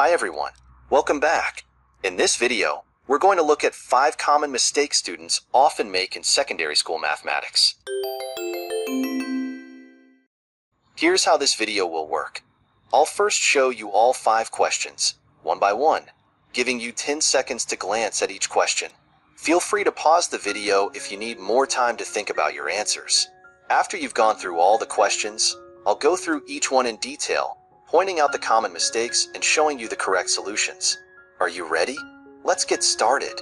Hi everyone, welcome back. In this video, we're going to look at 5 common mistakes students often make in secondary school mathematics. Here's how this video will work. I'll first show you all 5 questions, one by one, giving you 10 seconds to glance at each question. Feel free to pause the video if you need more time to think about your answers. After you've gone through all the questions, I'll go through each one in detail, pointing out the common mistakes and showing you the correct solutions. Are you ready? Let's get started.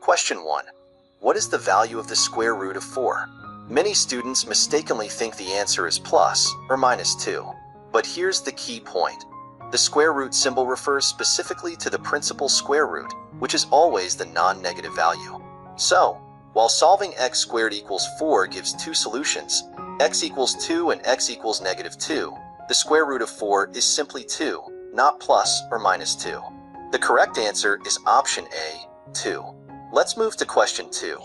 Question 1. What is the value of the square root of 4? Many students mistakenly think the answer is plus or minus 2. But here's the key point. The square root symbol refers specifically to the principal square root, which is always the non-negative value. So, while solving x squared equals 4 gives 2 solutions, x equals 2 and x equals negative 2, the square root of 4 is simply 2, not plus or minus 2. The correct answer is option A, 2. Let's move to question 2.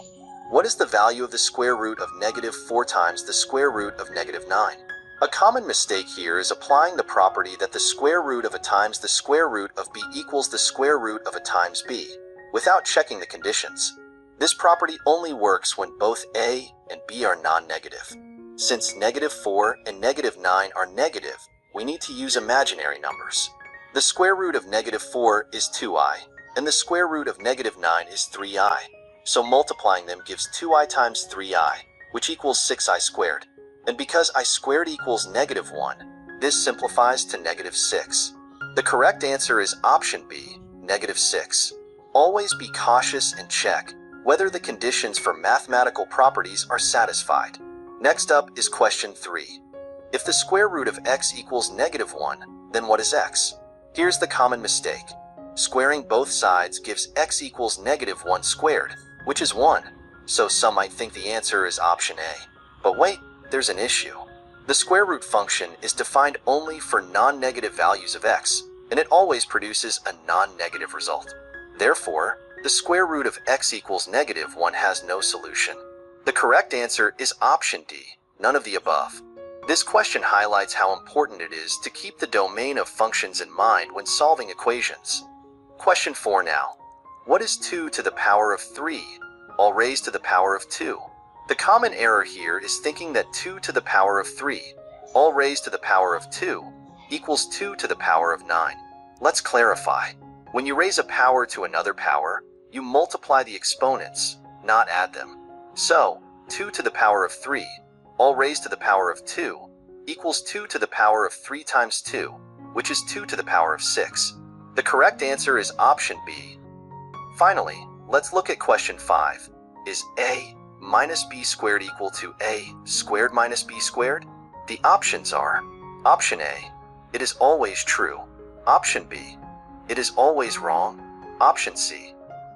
What is the value of the square root of negative 4 times the square root of negative 9? A common mistake here is applying the property that the square root of a times the square root of b equals the square root of a times b, without checking the conditions. This property only works when both a and b are non-negative. Since negative 4 and negative 9 are negative, we need to use imaginary numbers. The square root of negative 4 is 2i. And the square root of negative 9 is 3i. So multiplying them gives 2i times 3i, which equals 6i squared. And because I squared equals negative 1, this simplifies to negative 6. The correct answer is option B, negative 6. Always be cautious and check whether the conditions for mathematical properties are satisfied. Next up is question 3. If the square root of x equals negative 1, then what is x? Here's the common mistake. Squaring both sides gives x equals negative 1 squared, which is 1, so some might think the answer is option A. But wait, there's an issue. The square root function is defined only for non-negative values of x, and it always produces a non-negative result. Therefore, the square root of x equals negative 1 has no solution. The correct answer is option D, none of the above. This question highlights how important it is to keep the domain of functions in mind when solving equations. Question 4 now. What is 2 to the power of 3, all raised to the power of 2? The common error here is thinking that 2 to the power of 3, all raised to the power of 2, equals 2 to the power of 9. Let's clarify. When you raise a power to another power, you multiply the exponents, not add them. So, 2 to the power of 3, all raised to the power of 2, equals 2 to the power of 3 times 2, which is 2 to the power of 6. The correct answer is option B. Finally, let's look at question 5. Is a minus b squared equal to a squared minus b squared? The options are option A, it is always true. Option B, it is always wrong. Option C,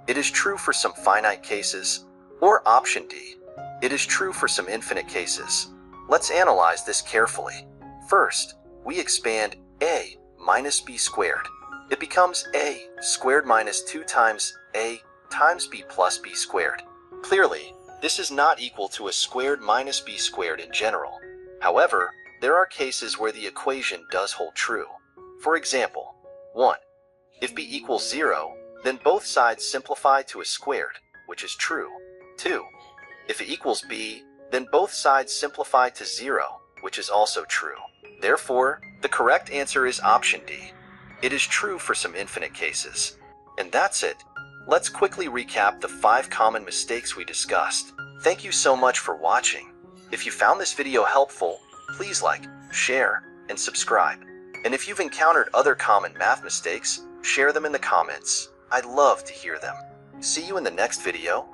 it is true for some finite cases. Or option D, it is true for some infinite cases. Let's analyze this carefully. First, we expand a minus b squared. It becomes a squared minus 2 times a times b plus b squared. Clearly, this is not equal to a squared minus b squared in general. However, there are cases where the equation does hold true. For example, 1. If b equals 0, then both sides simplify to a squared, which is true. 2. If it equals b, then both sides simplify to 0, which is also true. Therefore, the correct answer is option D. It is true for some infinite cases. And that's it. Let's quickly recap the 5 common mistakes we discussed. Thank you so much for watching. If you found this video helpful, please like, share, and subscribe. And if you've encountered other common math mistakes, share them in the comments. I'd love to hear them. See you in the next video.